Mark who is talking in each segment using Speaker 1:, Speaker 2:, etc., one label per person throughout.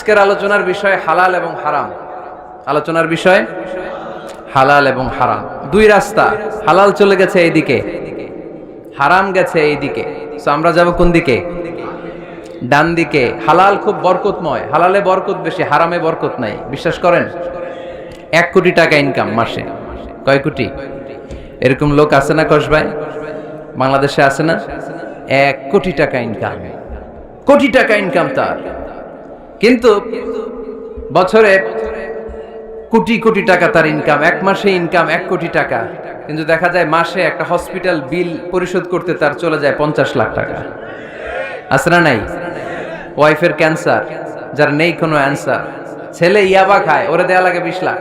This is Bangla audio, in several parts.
Speaker 1: আজকের আলোচনার বিষয় হালাল এবং হারাম। আলোচনার বিষয় হালাল এবং হারাম। দুই রাস্তা, হালাল চলে গেছে এইদিকে, হারাম গেছে এইদিকে। সো আমরা যাব কোন দিকে? ডান দিকে। হালাল খুব বরকতময়, হালালে বরকত বেশি, হারামে বরকত নাই। বিশ্বাস করেন? 1 কোটি টাকা ইনকাম মাসে। কয় কোটি? এরকম লোক আছে না কসবাই? বাংলাদেশে আছে না? 1 কোটি টাকা ইনকাম, কোটি টাকা ইনকাম তার। কিন্তু বছরে কোটি কোটি টাকা তার ইনকাম, 1 মাসে ইনকাম 1 কোটি টাকা। কিন্তু দেখা যায় মাসে একটা হসপিটাল বিল পরিশোধ করতে তার চলে যায় 50 লাখ টাকা। আছে না নাই? ওয়াইফের ক্যান্সার, যার নেই কোনো অ্যান্সার। ছেলে ইয়াবা খায়, ওরে দেয়া লাগে 20 লাখ।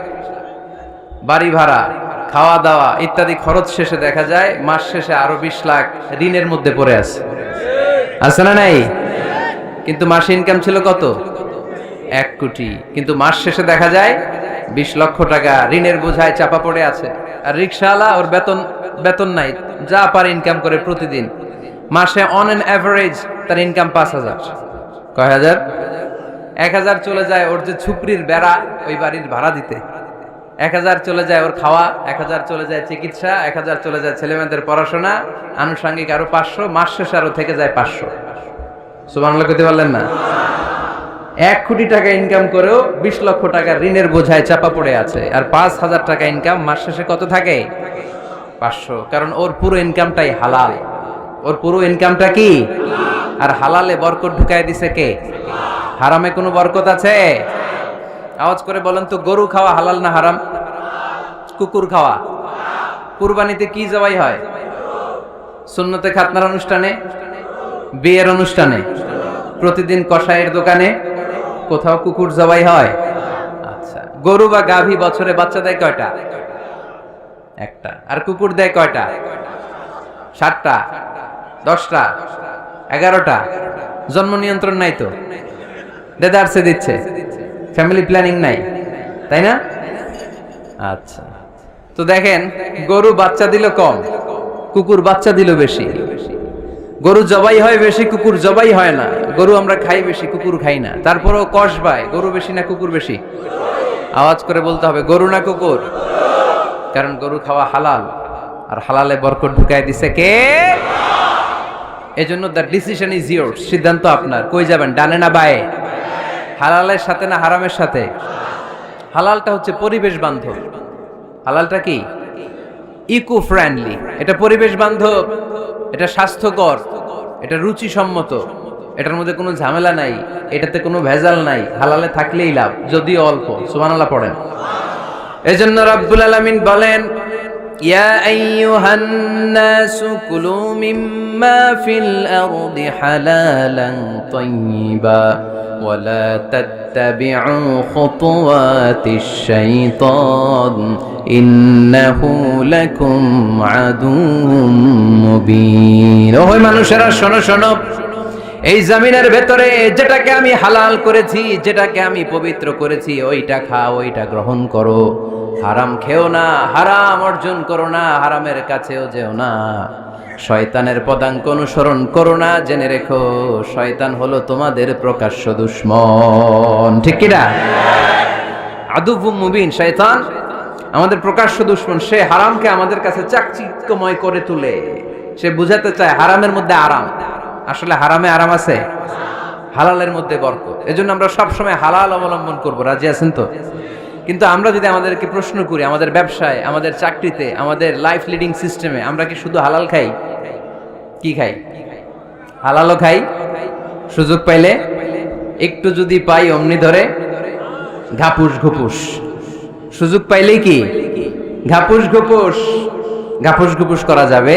Speaker 1: বাড়ি ভাড়া, খাওয়া দাওয়া ইত্যাদি খরচ শেষে দেখা যায় মাস শেষে আরো 20 লাখ ঋণের মধ্যে পড়ে আছে। আছে না নাই? কিন্তু মাসে ইনকাম ছিল কত? 1 কোটি। কিন্তু মাস শেষে দেখা যায় 20 লক্ষ টাকা ঋণের বোঝায় চাপা পড়ে আছে। আর রিকশাওয়ালা, ওর বেতন নাই, যা পারে ইনকাম করে প্রতিদিন। মাসে অন অ্যান অ্যাভারেজ তার ইনকাম 5000। কয় হাজার? 1000 চলে যায় ওর যে ছুপড়ির বেড়া, ওই বাড়ির ভাড়া দিতে। 1000 চলে যায় ওর খাওয়া, 1000 চলে যায় চিকিৎসা, 1000 চলে যায় ছেলেমেয়েদের পড়াশোনা, আনুষঙ্গিক আরো 500, মাস শেষে আরো থেকে যায় 500। সুবহানাল্লাহ কইতে পারলেন না? 1 কোটি টাকা ইনকাম করেও 20 লক্ষ টাকা ঋণের বোঝায় চাপা পড়ে আছে। আর 5000 টাকা ইনকাম, মাস শেষে কত থাকে? 500। কারণ ওর পুরো ইনকামটাই হালাল। ওর পুরো ইনকামটা কি? আর হালালে বরকত ঢুকায় দিছে কে? হারামে কোনো বরকত আছে? আওয়াজ করে বলেন তো, গরু খাওয়া হালাল না হারাম? কুকুর খাওয়া? কুরবানিতে কি জবাই হয়? সুন্নতে খাতনার অনুষ্ঠানে, বিয়ের অনুষ্ঠানে, প্রতিদিন কসাইয়ের দোকানে কোথাও কুকুর জবাই হয়? আচ্ছা, গরু বা গাভী বছরে বাচ্চা দেয় কয়টা? একটা। আর কুকুর দেয় কয়টা? 7টা, 10টা, 11টা। জন্ম নিয়ন্ত্রণ নাই তো, দেদারসে দিচ্ছে, ফ্যামিলি প্ল্যানিং নাই, তাই না? আচ্ছা, তো দেখেন, গরু বাচ্চা দিল কম, কুকুর বাচ্চা দিল বেশি। গরু জবাই হয় বেশি, কুকুর জবাই হয় না। গরু আমরা খাই বেশি, কুকুর খাই না। তারপরেও কসবায় গরু বেশি না কুকুর বেশি? আওয়াজ করে বলতে হবে, গরু না কুকুর? কারণ গরু খাওয়া হালাল, আর হালালে বরকত ঢুকায় দিছে কে? এজন্য দ্য ডিসিশন ইজ ইয়োরস। সিদ্ধান্ত আপনার। কই যাবেন, ডানে না বায়ে? হালালের সাথে না হারামের সাথে? হালালটা হচ্ছে পরিবেশ বান্ধব। হালালটা কি? Eco friendly. এটা পরিবেশ বান্ধব, এটা স্বাস্থ্যকর, এটা রুচিসম্মত, এটার মধ্যে কোনো ঝামেলা নাই, এটাতে কোনো ভেজাল নাই। হালালে থাকলেই লাভ, যদিও অল্প। সুবহানাল্লাহ পড়েন। এজন্য রাব্বুল আলামিন বলেন, ইয়া আইয়ুহান নাসু কুলু মিম্মা ফিল আরদি হালালান তাইয়্যিবা ওয়া লা তাত্তাবিউ খুতুওয়াতিশ শাইতান ইন্নাহু লাকুম আদুউম মুবিন। ওহে মানুষেরা, শোনো শোনো, এই জমিনের ভেতরে যেটাকে আমি হালাল করেছি, যেটাকে আমি পবিত্র করেছি, ওইটা খাও, ওইটা গ্রহণ করো। হারাম খেও না, হারাম অর্জন করো না, হারামের কাছেও যেও না। শয়তানের পদাঙ্ক অনুসরণ করো না। জেনে রেখো, শয়তান হলো তোমাদের প্রকাশ্য দুশমন। ঠিক কি না? আদুউম মুবিন। শয়তান আমাদের প্রকাশ্য দুশমন। সে হারামকে আমাদের কাছে চাকচিক্যময় করে তুলে। সে বুঝাতে চায় হারামের মধ্যে আরাম। আসলে হারামে আরাম আছে, হালালের মধ্যে বরকত। এজন্য আমরা সবসময় হালাল অবলম্বন করব। রাজি আছেন তো? কিন্তু আমরা যদি আমাদেরকে প্রশ্ন করি, আমাদের ব্যবসায়, আমাদের চাকরিতে, আমাদের লাইফ লিডিং সিস্টেমে আমরা কি শুধু হালাল খাই? কি খাই? হালালও খাই, সুযোগ পাইলে একটু যদি পাই অমনি ধরে ঘাপুস ঘুপুস। সুযোগ পাইলেই কি ঘাপুস ঘুপুস? ঘাপুস ঘুপুস করা যাবে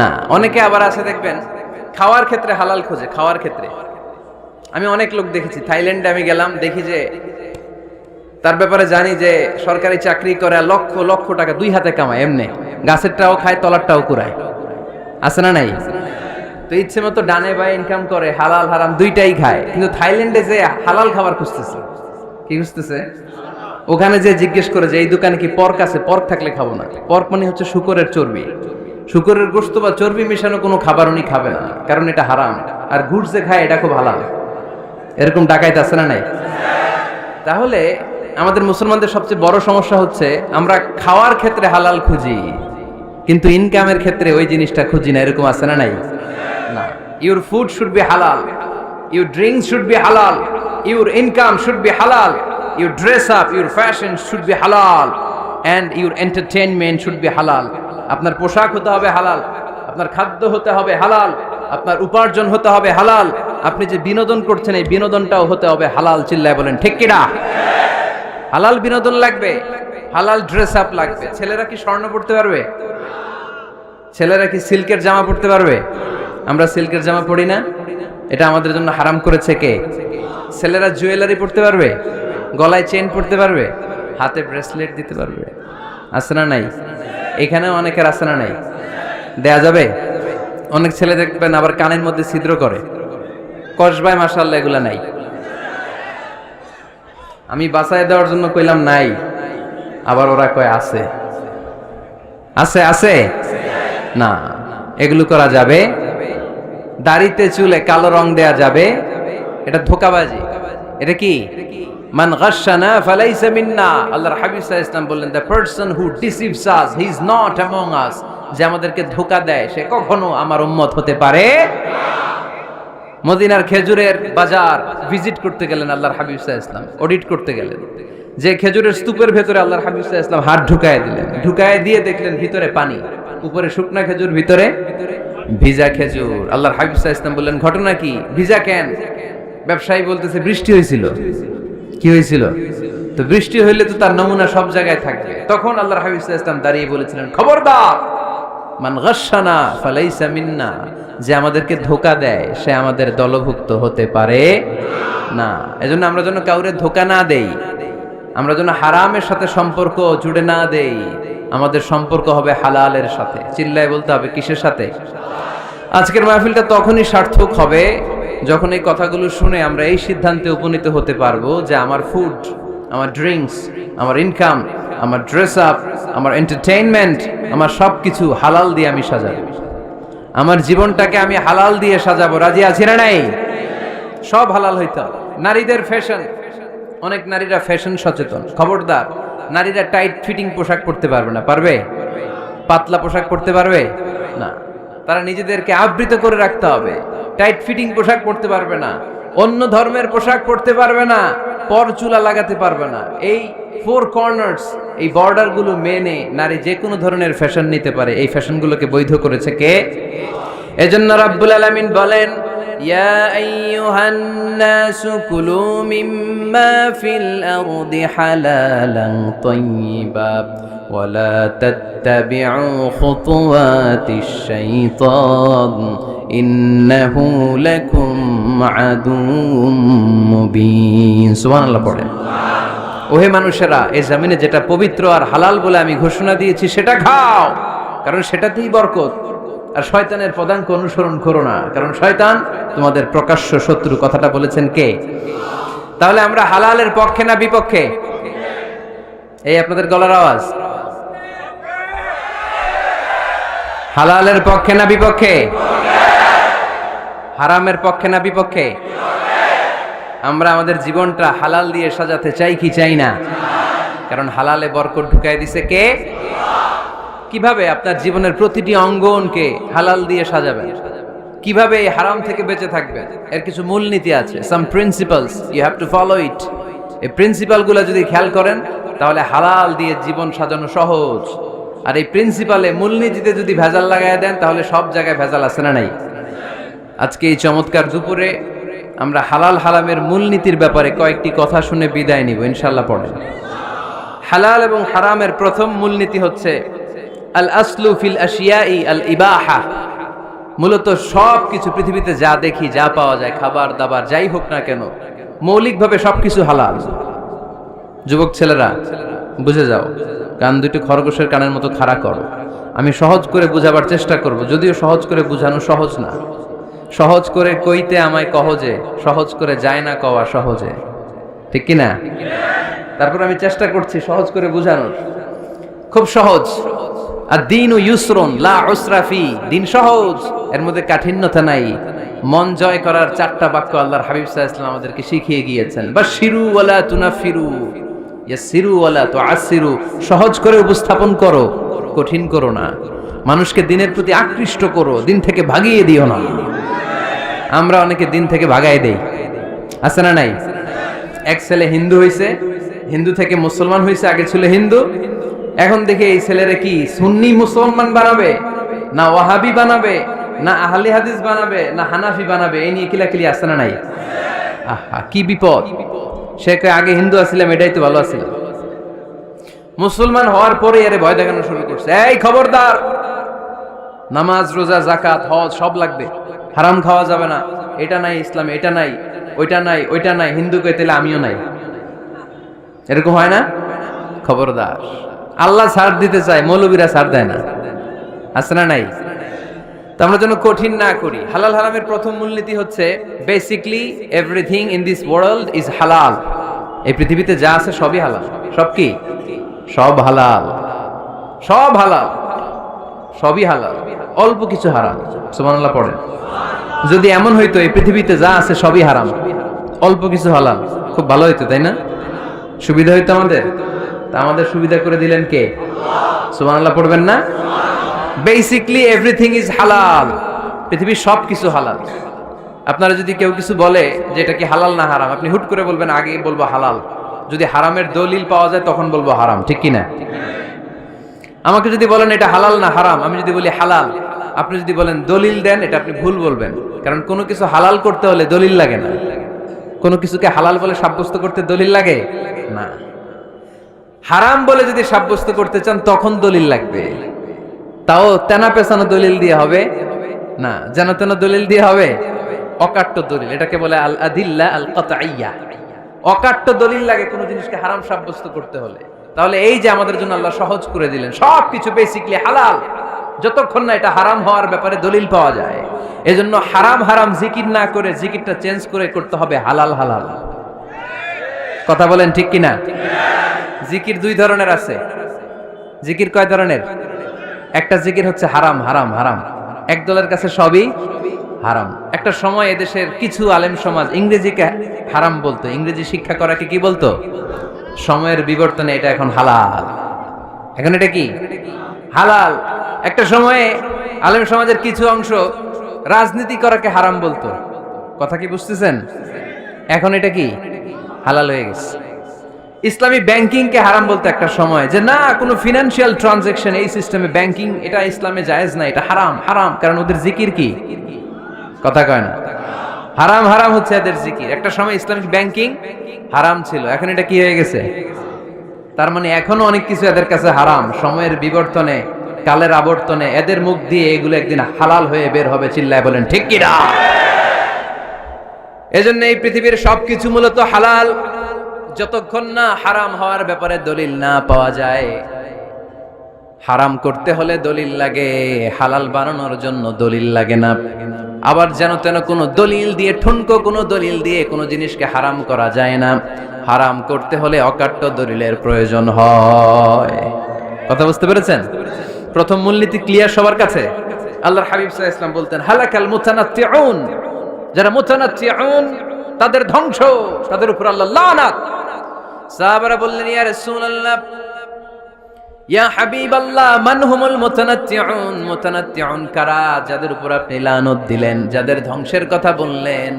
Speaker 1: না। অনেকে আবার আছে দেখবেন, খাওয়ার ক্ষেত্রে হালাল খোঁজে। খাওয়ার ক্ষেত্রে আমি অনেক লোক দেখেছি। থাইল্যান্ডে আমি গেলাম, দেখি যে তার ব্যাপারে জানি যে সরকারি চাকরি করে, লক্ষ লক্ষ টাকা 2 হাতে কামায়। এমনি গাছেরটাও খায়, তলারটাও কুড়ায়। আছে না নাই? তো ইচ্ছে মতো ডানে বায়ে ইনকাম করে, হালাল হারাম দুইটাই খায়। কিন্তু থাইল্যান্ডে যে হালাল খাবার খুঁজতেছে। কি খুঁজতেছে? ওখানে যে জিজ্ঞেস করে যে এই দোকানে কি পর্ক আছে? পর্ক থাকলে খাবো না। পর্ক মানে হচ্ছে শুকরের চর্বি। শুকরের গোশত বা চর্বি মেশানো কোনো খাবার উনি খাবে না, কারণ এটা হারাম। আর ঘুষ যে খায়, এটা খুব হালাল। এরকম ডাকাইত আছে না নাই? তাহলে আমাদের মুসলমানদের সবচেয়ে বড় সমস্যা হচ্ছে আমরা খাওয়ার ক্ষেত্রে হালাল খুঁজি, কিন্তু ইনকামের ক্ষেত্রে ওই জিনিসটা খুঁজি না। এরকম আছে না নাই? না। Your food should be halal, your drinks should be halal, your income should be halal, your dress up, your fashion should be halal, and your entertainment should be halal. আপনার পোশাক হতে হবে হালাল, আপনার খাদ্য হতে হবে হালাল, আপনার উপার্জন হতে হবে হালাল, আপনি যে বিনোদন করছেন এই বিনোদনটাও হতে হবে হালাল। চিল্লায় বলেন ঠিক কিনা? হালাল বিনোদন লাগবে, হালাল ড্রেস আপ লাগবে। ছেলেরা কি স্বর্ণ পড়তে পারবে? ছেলেরা কি সিল্কের জামা পড়তে পারবে? আমরা সিল্কের জামা পরি না, এটা আমাদের জন্য হারাম করেছে কে? ছেলেরা জুয়েলারি পড়তে পারবে? গলায় চেন পড়তে পারবে? হাতে ব্রেসলেট দিতে পারবে? আছে না নাই? এখানেও অনেকের আছে না নাই? দেয়া যাবে? অনেক ছেলে দেখবেন আবার কানের মধ্যে ছিদ্র করে, কসবায় মাশাআল্লাহ এগুলা নাই। আমি বাঁচায় দেওয়ার জন্য কইলাম নাই, আবার ওরা কয় আছে। আছে আছে না, এগুলো করা যাবে? দাড়িতে চুলে কালো রং দেয়া যাবে? এটা ধোঁকাবাজি। এটা কি? মান গাশশানা ফালাইসা মিন্না। আল্লাহর হাবিব সাল্লাল্লাহু আলাইহি ওয়াসাল্লাম বললেন, the person who deceives us he is not among আস। যে আমাদেরকে ধোঁকা দেয় সে কখনো আমার উম্মত হতে পারে না। মদিনার খেজুরের বাজার ভিজিট করতে গেলেন আল্লাহর হাবিব সাল্লাল্লাহু আলাইহি ওয়াসাল্লাম, অডিট করতে গেলেন। যে খেজুরের স্তূপের ভেতরে আল্লাহর হাবিব সাল্লাল্লাহু আলাইহি ওয়াসাল্লাম হাত ঢুকায় দিলেন, ঢুকায় দিয়ে দেখলেন ভিতরে পানি, উপরে শুকনা খেজুর, ভিতরে ভিজা খেজুর। আল্লাহর হাবিব সাল্লাল্লাহু আলাইহি ওয়াসাল্লাম বললেন, ঘটনা কি? ভিজা কেন? ব্যবসায়ী বলতেছে বৃষ্টি হয়েছিল। কি হয়েছিল? তো বৃষ্টি হইলে তো তার নমুনা সব জায়গায় থাকবে। তখন আল্লাহর হাবিব সাল্লাল্লাহু আলাইহি ওয়াসাল্লাম দাঁড়িয়ে বলেছিলেন, খবরদার, মান গাশশানা ফালাইসা মিন্না। যে আমাদেরকে ধোঁকা দেয় সে আমাদের দলভুক্ত হতে পারে না। এজন্য আমরা যেন কাউরে ধোঁকা না দেই, আমরা যেন হারামের সাথে সম্পর্ক জুড়ে না দেই। আমাদের সম্পর্ক হবে হালালের সাথে। চিল্লায় বলতে হবে কিসের সাথে? আজকের মাহফিলটা তখনই সার্থক হবে যখন এই কথাগুলো শুনে আমরা এই সিদ্ধান্তে উপনীত হতে পারবো যে আমার ফুড, আমার ড্রিঙ্কস, আমার ইনকাম, আমার ড্রেস আপ, আমার এন্টারটেইনমেন্ট, আমার সবকিছু হালাল দিয়ে আমি সাজাবো। আমার জীবনটাকে আমি হালাল দিয়ে সাজাবো। রাজি আছি না নাই? সব হালাল হইতে হবে। নারীদের ফ্যাশন, অনেক নারীরা ফ্যাশন সচেতন। খবরদার, নারীরা টাইট ফিটিং পোশাক পরতে পারবে না। পারবে? পাতলা পোশাক পরতে পারবে না। তারা নিজেদেরকে আবৃত করে রাখতে হবে। টাইট ফিটিং পোশাক পরতে পারবে না, অন্য ধর্মের পোশাক পরতে পারবে না, পর চুলা লাগাতে পারবে না। এই ফোর কর্নার্স, এই বর্ডার গুলো মেনে নারী যে কোনো ধরনের ফ্যাশন নিতে পারে। এই ফ্যাশনগুলোকে বৈধ করেছে কে? এজন্য রাব্বুল আলামিন বলেন, ইয়া আইয়ুহান নাসু কুলু মিম্মা ফিল আরদি হালালান তাইয়্যিবা ওয়া লা তাত্তাবিউ খুতুওয়াতিশ শাইতান ইন্নাহু লাকুম আদুউম মুবিন। সুবহানাল্লাহ পড়েন। ওহে মানুষেরা, এই জমিনে যেটা পবিত্র আর হালাল বলে আমি ঘোষণা দিয়েছি সেটা খাও, কারণ সেটাতেই বরকত। আর শয়তানের পদাঙ্ক অনুসরণ করো না, কারণ শয়তান তোমাদের প্রকাশ্য শত্রু। কথাটা বলেছেন কে? তাহলে আমরা হালালের পক্ষে না বিপক্ষে? এই আপনাদের গলার আওয়াজ। হালালের পক্ষে না বিপক্ষে? হারামের পক্ষে না বিপক্ষে? আমরা আমাদের জীবনটা হালাল দিয়ে সাজাতে চাই কি চাই না? কারণ হালালে বরকত ঢুকায় দিছে কে? কিভাবে আপনার জীবনের প্রতিটি অঙ্গনকে হালাল দিয়ে সাজাবেন? কিভাবে এই হারাম থেকে বেঁচে থাকবেন? এর কিছু মূলনীতি আছে, some principles, you have to follow it. এই প্রিন্সিপালগুলো যদি খেয়াল করেন তাহলে হালাল দিয়ে জীবন সাজানো সহজ। আর এই প্রিন্সিপালে, মূলনীতিতে যদি ভেজাল লাগায় দেন তাহলে সব জায়গায় ভেজাল আছে না নাই? আজকে এই চমৎকার দুপুরে আমরা হালাল হারামের মূলনীতির ব্যাপারে কয়েকটি কথা শুনে বিদায় নিব ইনশাআল্লাহ। পড়েন। হালাল এবং হারামের প্রথম মূলনীতি হচ্ছে আল আসলু ফিল আশিয়াই আল ইবাহা। মূলত সব কিছু পৃথিবীতে যা দেখি, যা পাওয়া যায়, খাবার দাবার যাই হোক না কেন, মৌলিকভাবে সবকিছু হালাল। যুবক ছেলেরা বুঝে যাও, কান দুটো খরগোশের কানের মতো খাড়া করো। আমি সহজ করে বুঝাবার চেষ্টা করব, যদিও সহজ করে বুঝানো সহজ না। সহজ করে কইতে আমায় কহজে, সহজ করে যায় না কওয়া সহজে, ঠিক কিনা? তারপর আমি চেষ্টা করছি সহজ করে বুঝানোর। খুব সহজ। আদ-দীনু ইউসরুন লা উসরা ফি, দিন সহজ, এর মধ্যে কাঠিন্যতা নাই। মন জয় করার 4টা বাক্য আল্লাহর হাবিব সাল্লাল্লাহু আলাইহি ওয়াসাল্লাম আমাদেরকে শিখিয়ে গিয়েছেন। বাশিরু ওয়ালা তুনাফিরু, ইয়াসসিরু ওয়ালা তুআসসিরু, সহজ করে উপস্থাপন করো, কঠিন করো না। মানুষকে দিনের প্রতি আকৃষ্ট করো, দিন থেকে ভাগিয়ে দিও না। আমরা অনেকে দিন থেকে ভাগায় দেই, আছে না নাই? এক ছেলে হিন্দু হইছে, হিন্দু থেকে মুসলমান হইছে, আগে ছিল হিন্দু, এখন দেখে এই ছেলেরে কি সুন্নি মুসলমান বানাবে, না ওয়াহাবি বানাবে, না আহলে হাদিস বানাবে, না হানাফি বানাবে, এই নিয়ে কিলাকিলি আছে না নাই? আহা কি বিপদ! সে কয় আগে হিন্দু আছিলাম, এটাই তো ভালো আছিল। মুসলমান হওয়ার পরে এর ভয় দেখানো শুরু করছে, এই খবরদার, নামাজ রোজা যাকাত হজ সব লাগবে, হারাম খাওয়া যাবে না, এটা নাই ইসলামে, এটা নাই, ওইটা নাই, ওইটা নাই। হিন্দু কই তাহলে আমিও নাই, এরকম হয় না? খবরদার, আল্লাহ ছাড় দিতে চায়, মৌলবীরা ছাড় দেয় না, আছে না নাই? তো আমরা যেন কঠিন না করি। হালাল হারামের প্রথম মূলনীতি হচ্ছে basically everything in this world is হালাল। এই পৃথিবীতে যা আছে সবই হালাল। সব কি? সব হালাল, সব হালাল, সবই হালাল, অল্প কিছু হারাম। সুবহানাল্লাহ পড়েন। যদি এমন হইতো এই পৃথিবীতে যা আছে সবই হারাম, অল্প কিছু হালাল, খুব ভালো হইতো, তাই না? সুবিধা হইতো আমাদের। তা আমাদের সুবিধা করে দিলেন কে? সুবহানাল্লাহ পড়বেন না? বেসিকলি এভরিথিং ইজ হালাল, পৃথিবীর সব কিছু হালাল। আপনারা যদি কেউ কিছু বলে যে এটা কি হালাল না হারাম, আপনি হুট করে বলবেন আগে বলবো হালাল, যদি হারামের দলিল পাওয়া যায় তখন বলবো হারাম, ঠিক কি না? আমাকে যদি বলেন এটা হালাল না হারাম, আমি যদি বলি হালাল, আপনি যদি বলেন দলিল দেন, এটা আপনি ভুল বলবেন। কারণ কোনো কিছু হালাল করতে হলে দলিল লাগে না। কোনো কিছুকে হালাল বলে সাব্যস্ত করতে দলিল লাগে না। হারাম বলে যদি সাব্যস্ত করতে চান তখন দলিল লাগবে, তাও তেনা পেছানো দলিল দিয়ে হবে না, যেন তেন দলিল দিয়ে হবে, অকাট্য দলিল, এটাকে বলে আল আদিল্লা আল কাতঈয়া। অকাট্য দলিল লাগে কোনো জিনিসকে হারাম সাব্যস্ত করতে হলে। তাহলে এই যে আমাদের জন্য আল্লাহ সহজ করে দিলেন, সবকিছু বেসিকলি হালাল, যতক্ষণ না এটা হারাম হওয়ার ব্যাপারে দলিল পাওয়া যায়। এজন্য হারাম হারাম জিকির না করে জিকিরটা চেঞ্জ করে করতে হবে হালাল হালাল। কথা বলেন ঠিক কিনা? জিকির 2 ধরনের আছে। জিকির কয় ধরনের? একটা জিকির হচ্ছে হারাম হারাম হারাম, এক দলের কাছে সবই হারাম। একটা সময় এদেশের কিছু আলেম সমাজ ইংরেজিকে হারাম বলতো, ইংরেজি শিক্ষা করাকে কি বলতো? সময়ের বিবর্তনে এটা এখন হালাল। এখন এটা কি হালাল। একটা সময়ে আলেম সমাজের কিছু অংশ রাজনীতি করাকে হারাম বলতো, কথা কি বুঝতেছেন? এখন এটা কি হালাল হয়ে গেছে। ইসলামী ব্যাংকিং কে হারাম বলতে একটা সময়, যে না কোনো ফিনান্সিয়াল ট্রানজাকশন এই সিস্টেমে ব্যাংকিং এটা ইসলামে জায়েজ না, এটা হারাম হারাম, কারণ ওদের জিকির কি? কথা কয় না? হারাম হারাম হচ্ছে এদের জিকির। একটা সময় ইসলামিক ব্যাংকিং হারাম ছিল, এখন এটা কি হয়ে গেছে? তার মানে এখনো অনেক কিছু এদের কাছে হারাম। সময়ের বিবর্তনে, কালের আবর্তনে এদের মুখ দিয়ে এগুলো একদিন হালাল হয়ে বের হবে। চিল্লায় বলেন ঠিক কি না? এজন্য এই পৃথিবীর সবকিছু মূলত হালাল, যতক্ষণ না হারাম হওয়ার ব্যাপারে দলিল না পাওয়া যায়। হারাম করতে হলে দলিল লাগে, হালাল বানানোর জন্য দলিল লাগে না। আবার যেন তেন কোনো দলিল দিয়ে, ঠুনকো কোনো দলিল দিয়ে কোনো জিনিসকে হারাম করা যায় না। হারাম করতে হলে অকাট্য দলিলের প্রয়োজন হয়। কথা বুঝতে পেরেছেন? প্রথম মূলনীতি ক্লিয়ার সবার কাছে? আল্লাহর হাবিব সাল্লাল্লাহু আলাইহি ওয়াসাল্লাম বলতেন হালাকাল মুতানাত্তিউন, যারা মুতানাত্তিউন তাদের ধ্বংস, তাদের উপর আল্লাহ লানাত। সাহাবারা বললেন ইয়া রাসূলুল্লাহ, ইয়া হাবিবাল্লাহ, মান হুমুল মুতানাত্তিউন? মুতানাত্তিউন কারা, যাদের উপর আপনি লানত দিলেন, যাদের ধ্বংসের কথা বললেন?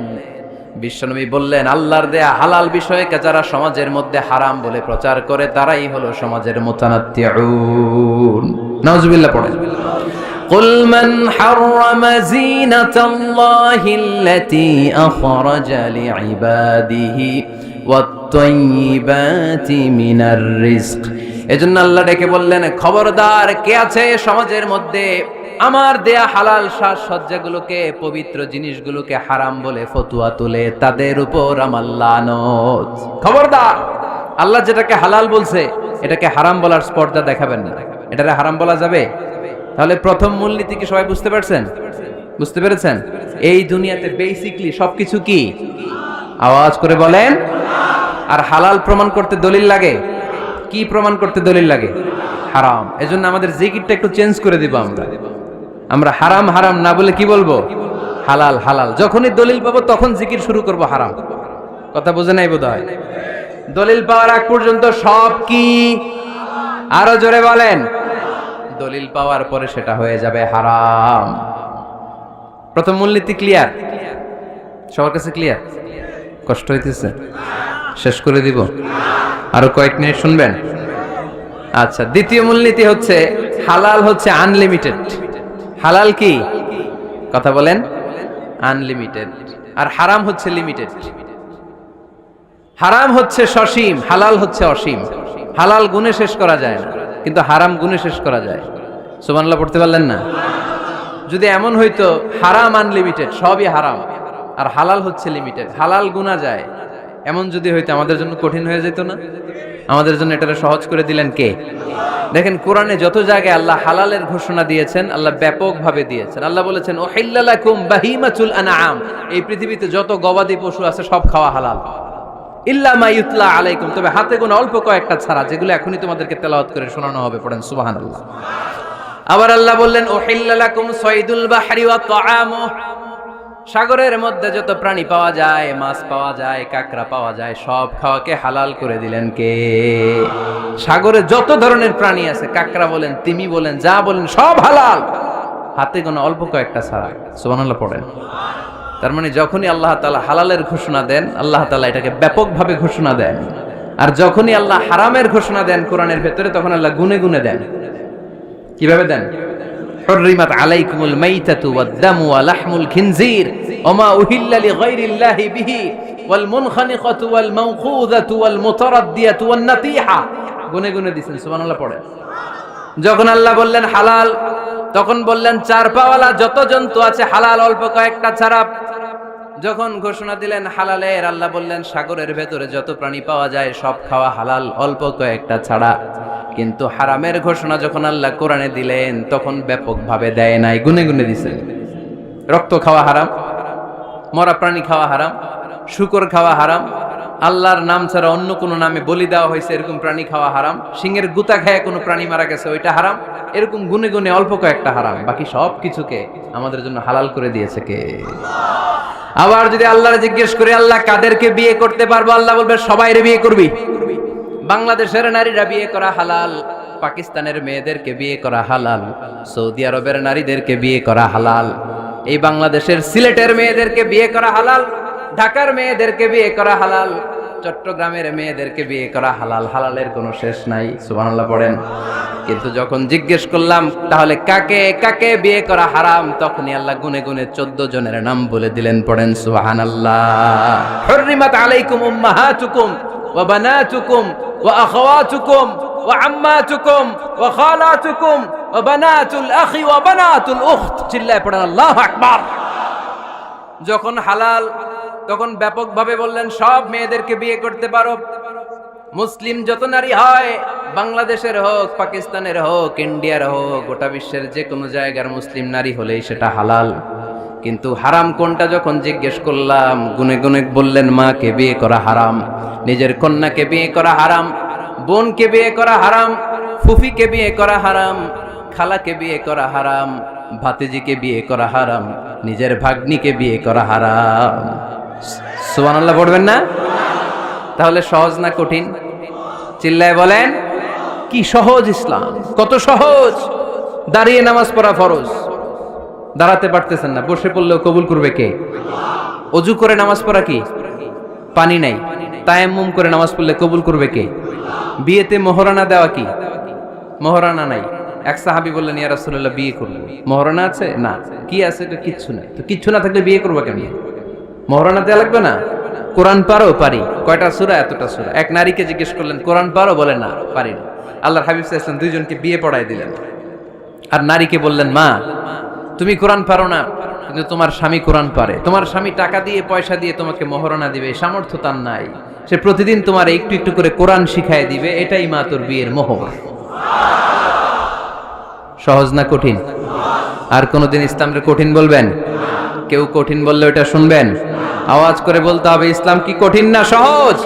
Speaker 1: বিশ্বনবী বললেন আল্লাহর দেয়া হালাল বিষয়কে যারা সমাজের মধ্যে হারাম বলে প্রচার করে তারাই হলো সমাজের মুতানাত্তিউন। নাউজুবিল্লাহ পড়েন। قل من حرم زينة الله التي أخرج لعباده والطيبات من الرزق। এজন্য আল্লাহ ডেকে বললেন খবরদার, কে আছে সমাজের মধ্যে আমার দেয়া হালাল সাজসজ্জাগুলোকে, পবিত্র জিনিসগুলোকে হারাম বলে ফতোয়া তুলে, তাদের উপর আমার লানত। খবরদার, আল্লাহ যেটাকে হালাল বলছে এটাকে হারাম বলার স্পর্ধা দেখাবেন না। এটারে হারাম বলা যাবে? তাহলে প্রথম মূলনীতি কি সবাই বুঝতে পারছেন? বুঝতে পেরেছেন? এই দুনিয়াতে বেসিকলি সবকিছু কি? আওয়াজ করে বলেন। আর হালাল প্রমাণ করতে দলিল লাগে। কি প্রমাণ করতে দলিল লাগে? হারাম। এজন্য আমাদের জিকিরটা একটু চেঞ্জ করে দিব। আমরা হারাম হারাম না বলে কি বলবো? হালাল হালাল। যখনই দলিল পাবো তখন জিকির শুরু করব হারাম। কথা বোঝে নাই বোধহয়? দলিল পাওয়ার আগ পর্যন্ত সব কি? আরো জোরে বলেন। দলিল পাওয়ার পরে সেটা হয়ে যাবে হারাম। প্রথম মূলনীতি ক্লিয়ার? সবার কাছে ক্লিয়ার? কষ্ট হইতেছে? শেষ করে দিব? আরো কয়েক মিনিট শুনবেন? আচ্ছা, দ্বিতীয় মূলনীতি হচ্ছে হালাল হচ্ছে আনলিমিটেড। হালাল কি? কথা বলেন। আনলিমিটেড। আর হারাম হচ্ছে লিমিটেড। হারাম হচ্ছে সসীম, হালাল হচ্ছে অসীম। হালাল গুণে শেষ করা যায় না, কিন্তু হারাম গুণে শেষ করা যায়। সুবহানাল্লাহ পড়তে পারলেন না? যদি এমন হইতো হারাম আনলিমিটেড, সবই হারাম, আর হালাল হচ্ছে লিমিটেড, হালাল গুণা যায়, এমন যদি হইতো আমাদের জন্য কঠিন হয়ে যেত না? আমাদের জন্য এটা সহজ করে দিলেন কে? দেখেন কোরআনে যত জায়গায় আল্লাহ হালালের ঘোষণা দিয়েছেন, আল্লাহ ব্যাপকভাবে দিয়েছেন। আল্লাহ বলেছেন উহিল্লা লাকুম বাহিমাতুল আনআম, এই পৃথিবীতে যত গবাদি পশু আছে সব খাওয়া হালাল, ইল্লা মা ইউতলা আলাইকুম, তবে হাতে গোনা অল্প কয়েকটা ছাড়া, যেগুলো এখনই তোমাদেরকে তেলাওয়াত করে শোনানো হবে। পড়েন সুবহানাল্লাহ। আবার আল্লাহ বললেন উহিল্লা লাকুম সাইদুল বাহরি ওয়া তাআমুহু, সাগরের মধ্যে যত প্রাণী পাওয়া যায়, মাছ পাওয়া যায়, কাঁকড়া পাওয়া যায়, সব খাওয়াকে হালাল করে দিলেন কে? সাগরে যত ধরনের প্রাণী আছে, কাঁকড়া বলেন, তিমি বলেন, যা বলেন, সব হালাল, হাতে গোনা অল্প কয়েকটা ছাড়া। সুবহানাল্লাহ পড়েন। তার মানে যখনই আল্লাহ তাআলা হালালের ঘোষণা দেন, আল্লাহ তাআলা এটাকে ব্যাপকভাবে ঘোষণা দেন। আর যখনই আল্লাহ হারামের ঘোষণা দেন কোরআনের ভেতরে, তখন আল্লাহ গুনে গুনে দেন। কিভাবে দেন? حرمت عليكم الميتة والدم ولحم الخنزير وما أهل لغير الله به والمنخنقة والموقوذة والمتردية والنطيحة, গুনে গুনে দিয়েছেন। সুবহানাল্লাহ পড়ে। যখন আল্লাহ বললেন হালাল, তখন বললেন চার পাওয়ালা যত জন্তু আছে হালাল, অল্প কয়েকটা ছাড়া। যখন ঘোষণা দিলেন হালালের, আল্লাহ বললেন সাগরের ভেতরে যত প্রাণী পাওয়া যায় সব খাওয়া হালাল, অল্প কয়েকটা ছাড়া। কিন্তু হারামের ঘোষণা যখন আল্লাহ কোরআনে দিলেন, তখন ব্যাপকভাবে দেয় নাই, গুনে গুনে দিছেন। রক্ত খাওয়া হারাম, মরা প্রাণী খাওয়া হারাম, শূকর খাওয়া হারাম, আল্লাহর নাম ছাড়া অন্য কোনো নামে বলি দেওয়া হয়েছে এরকম প্রাণী খাওয়া হারাম, সিংহের গুতা খায় কোনো প্রাণী মারা গেছে ওইটা হারাম। এরকম গুনে গুনে অল্প কয়েকটা হারাম, বাকি সব কিছুকে আমাদের জন্য হালাল করে দিয়েছে কে? আবার যদি আল্লাহর জিজ্ঞেস করে আল্লাহ কাদেরকে বিয়ে করতে পারবো, আল্লাহ বলবে সবাইরে বিয়ে করবি। বাংলাদেশের নারীরা বিয়ে করা হালাল, পাকিস্তানের মেয়েদেরকে বিয়ে করা হালাল, সৌদি আরবের নারীদেরকে বিয়ে করা হালাল, এই বাংলাদেশের সিলেটের মেয়েদেরকে বিয়ে করা হালাল, ঢাকার মেয়েদেরকে বিয়ে করা হালাল, চট্টগ্রামের মেয়েদেরকে বিয়ে করা হালাল। হালালের কোনো শেষ নাই। সুবহানাল্লাহ পড়েন। কিন্তু যখন জিজ্ঞেস করলাম তাহলে কাকে কাকে বিয়ে করা হারাম, তখনই আল্লাহ গুনে গুনে 14 জনের নাম বলে দিলেন। পড়েন সুবহানাল্লাহ। হুররিমাত আলাইকুম উম্মাহাতুকুম ওয়া বানাতুকুম ওয়া আখাওয়াতুকুম ওয়া আম্মাতুকুম ওয়া খালাতুকুম ওয়া বানাতুল আখি ওয়া বানাতুল উখত। চিল্লায় পড়েন আল্লাহু আকবার। যখন হালাল, তখন ব্যাপকভাবে বললেন সব মেয়েদেরকে বিয়ে করতে পারো। মুসলিম যত নারী হয়, বাংলাদেশের হোক, পাকিস্তানের হোক, ইন্ডিয়ার হোক, গোটা বিশ্বের যে কোনো জায়গার মুসলিম নারী হলেই সেটা হালাল। কিন্তু হারাম কোনটা যখন জিজ্ঞেস করলাম, গুনে গুনে বললেন মাকে বিয়ে করা হারাম, নিজের কন্যাকে বিয়ে করা হারাম, বোনকে বিয়ে করা হারাম, ফুফিকে বিয়ে করা হারাম, খালাকে বিয়ে করা হারাম, ভাতিজিকে বিয়ে করা হারাম, নিজের ভাগ্নিকে বিয়ে করা হারাম। সুবহানাল্লাহ পড়বেন না? তাহলে সহজ না কঠিন? চিল্লায় বলেন। কি সহজ ইসলাম, কত সহজ। দাঁড়িয়ে নামাজ পড়া ফরজ, দাঁড়াতে পারতেছেন না, বসে পড়লেও কবুল করবে কে? অজু করে নামাজ পড়া কি? পানি নাই, তায়াম্মুম করে নামাজ পড়লে কবুল করবে কে? বিয়েতে মোহরানা দেওয়া কি? মোহরানা নাই। এক সাহাবী বললেন ইয়া রাসূলুল্লাহ বিয়ে করব, মোহরানা আছে? না। কি আছে? তো কিচ্ছু নাই। তো কিচ্ছু না থাকলে বিয়ে করবো কেন? মোহরানা দেওয়া লাগবে না? কোরআন পারো? পারি। কয়টা সূরা? এতটা সূরা। এক নারীকে জিজ্ঞেস করলেন কোরআন পারো? বলে না, পারি না। আল্লাহর হাবিব সাল্লাল্লাহু আলাইহি ওয়াসাল্লাম দুইজনকে বিয়ে পড়ায় দিলেন। আর নারীকে বললেন মা তুমি কোরআন পারো না, কিন্তু তোমার স্বামী কোরআন পারে, তোমার স্বামী টাকা দিয়ে পয়সা দিয়ে তোমাকে মোহরানা দিবে, সামর্থ্য তার নাই, সে প্রতিদিন তোমার একটু একটু করে কোরআন শিখায় দিবে, এটাই মা তোর বিয়ের মোহর। সহজ না কঠিন? আর কোনদিন ইসলামকে কঠিন বলবেন? কেউ কঠিন বললে ওটা শুনবেন? আওয়াজ করে বলতে হবে ইসলাম কি কঠিন না সহজ?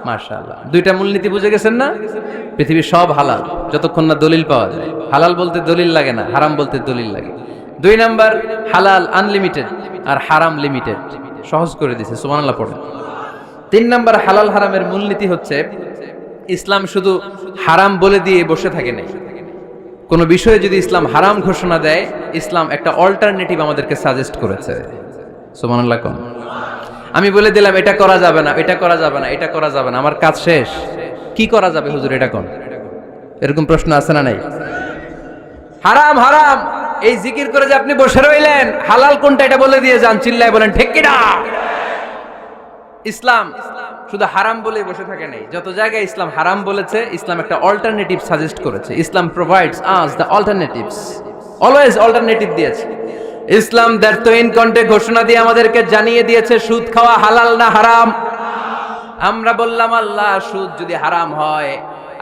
Speaker 1: মাশাআল্লাহ, দুইটা মূলনীতি বুঝে গেছেন না? পৃথিবীর সব হালাল যতক্ষণ না দলিল পাওয়া যায়। হালাল বলতে দলিল লাগে না, হারাম বলতে দলিল লাগে। 2 নাম্বার, হালাল আনলিমিটেড আর হারাম লিমিটেড, সহজ করে দিয়েছে, সুবহানাল্লাহ পড়েন। 3 নাম্বার, হালাল হারামের মূলনীতি হচ্ছে ইসলাম শুধু হারাম বলে দিয়ে বসে থাকে নাই। কোনো বিষয়ে যদি ইসলাম হারাম ঘোষণা দেয়, ইসলাম একটা অল্টারনেটিভ আমাদেরকে সাজেস্ট করেছে। সুবহানাল্লাহ কোন? আমি বলে দিলাম এটা করা যাবে না, এটা করা যাবে না, এটা করা যাবে না, আমার কাজ শেষ, কি করা যাবে হুজুর এটা কোন? এরকম প্রশ্ন আছে না নাই? হারাম হারাম এই জিকির করে যে আপনি বসে রইলেন, হালাল কোনটা এটা বলে দিয়ে যান, চিল্লায় বলেন ঠিক কি না? ইসলাম শুধু হারাম বলেই বসে থাকে নাই, যত জায়গায় ইসলাম হারাম বলেছে, ইসলাম একটা অল্টারনেটিভ সাজেস্ট করেছে। Islam provides us the alternatives, always alternative দিয়েছে। ইসলাম দ্যার্থইন কণ্ঠে ঘোষণা দিয়ে আমাদেরকে জানিয়ে দিয়েছে সুদ খাওয়া হালাল না হারাম। আমরা বললাম আল্লাহ সুদ যদি হারাম হয়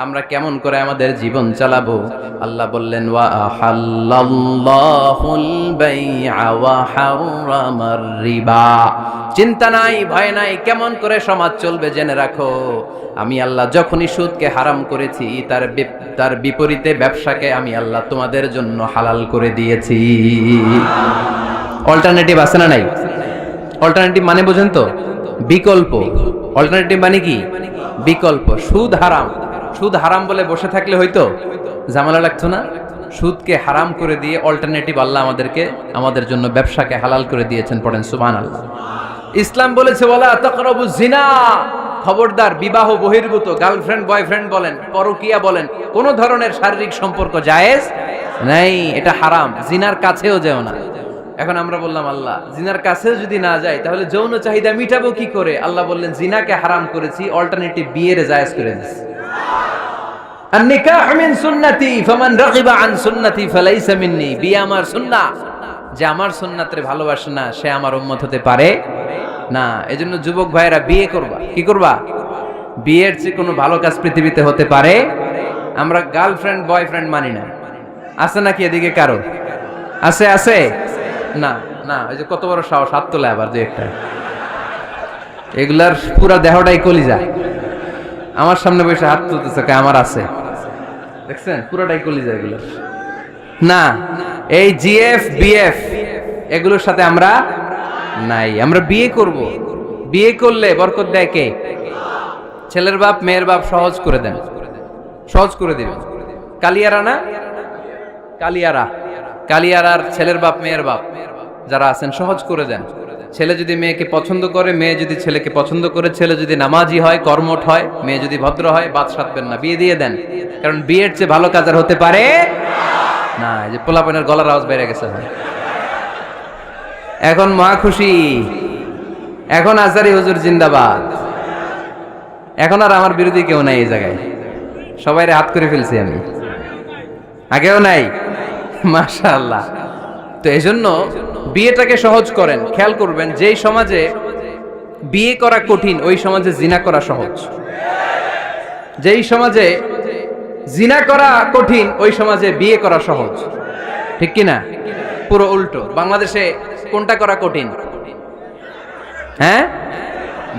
Speaker 1: আমরা কেমন করে আমাদের জীবন চালাবো? আল্লাহ বললেন ওয়া আহাল্লাল্লাহুল বাই'a ওয়া হারামার রিবা। চিন্তা নাই, ভয় নাই, কেমন করে সমাজ চলবে জেনে রাখো। আমি আল্লাহ যখনই সুদকে হারাম করেছি, তার বিপরীতে ব্যবসাকে আমি আল্লাহ তোমাদের জন্য হালাল করে দিয়েছি। অল্টারনেটিভ আছে না নাই? অল্টারনেটিভ মানে বোঝেন তো? বিকল্প। অল্টারনেটিভ মানে কি? বিকল্প। সুদ হারাম, সুদ হারাম বলে বসে থাকলে হয়তো ঝামেলা লাগতো না। সুদকে হারাম করে দিয়ে অল্টারনেটিভ আল্লাহ আমাদের জন্য ব্যবসাকে হালাল করে দিয়েছেন। পড়েন সুবহানাল্লাহ। ইসলাম বলেছে ওয়ালা তাকরাবুজ জিনা, খবরদার বিবাহ বহির্ভূত গার্লফ্রেন্ড বয়ফ্রেন্ড বলেন, পরকিয়া বলেন, কোন ধরনের শারীরিক সম্পর্ক জায়েজ নাই, এটা হারাম। জিনার কাছেও যেও না। এখন আমরা বললাম আল্লাহ জিনার কাছেও যদি না যাই তাহলে যৌন চাহিদা মিটাবো কি করে? আল্লাহ বললেন জিনাকে হারাম করেছি, অল্টারনেটিভ বিয়ের জায়েজ করে দিয়েছি। আন-নিকাহু মিন সুন্নতি ফামান রাগিবা আন সুন্নতি ফালাইসা মিন্নি। বিয়ে আমার সুন্নাহ, যে আমার সুন্নাতরে ভালোবাসে না সে আমার উম্মত হতে পারে না। এজন্য যুবক ভাইরা বিয়ে করবা। কি করবা? বিয়ের চেয়ে কোনো ভালো কাজ পৃথিবীতে হতে পারে? আমরা গার্লফ্রেন্ড বয়ফ্রেন্ড মানি না। আছে নাকি এদিকে কারো? আছে? আছে না? না, ওই যে কত বড় সাহস, হাত তোলে আবার দুই একটা। এগুলার পুরা দেহটাই কলিজা। আমার সামনে বসে হাত তুলতেছে, আমার আছে, দেখছেন পুরাটাই কলিজা এগুলোর। না, এই জিএফ বিএফ এগুলোর সাথে আমরা নাই। আমরা বিয়ে করব, বিয়ে করলে বরকত দেয় কে? ছেলের বাপ মেয়ের বাপ সহজ করে দেন, সহজ করে দিবেন। কালিয়ারা না, কালিয়ারার ছেলের বাপ মেয়ের বাপ যারা আছেন সহজ করে দেন। ছেলে যদি মেয়েকে পছন্দ করে, মেয়ে যদি ছেলেকে পছন্দ করে, ছেলে যদি নামাজি হয়, কর্মঠ হয়, মেয়ে যদি ভদ্র হয়, বাদ সাধবেন না, বিয়ে দিয়ে দেন। কারণ বিয়ের চেয়ে ভালো কাজ আর হতে পারে না। এই যে পোলাপানের গলার আওয়াজ বেড়ে গেছে, এখন মহা খুশি, এখন আজারি হুজুর জিন্দাবাদ, এখন আর আমার বিরোধী কেউ নাই এই জায়গায়, সবাইরে হাত করে ফেলছি আমি, আগেও নাই। মাশাআল্লাহ। তো এই জন্য বিয়েটাকে সহজ করেন। খেয়াল করবেন, যেই সমাজে বিয়ে করা কঠিন ওই সমাজে জিনা করা সহজ, যেই সমাজে জিনা করা কঠিন ওই সমাজে বিয়ে করা সহজ, ঠিক কি না? পুরো উল্টো। বাংলাদেশে কোনটা করা কঠিন? হ্যাঁ,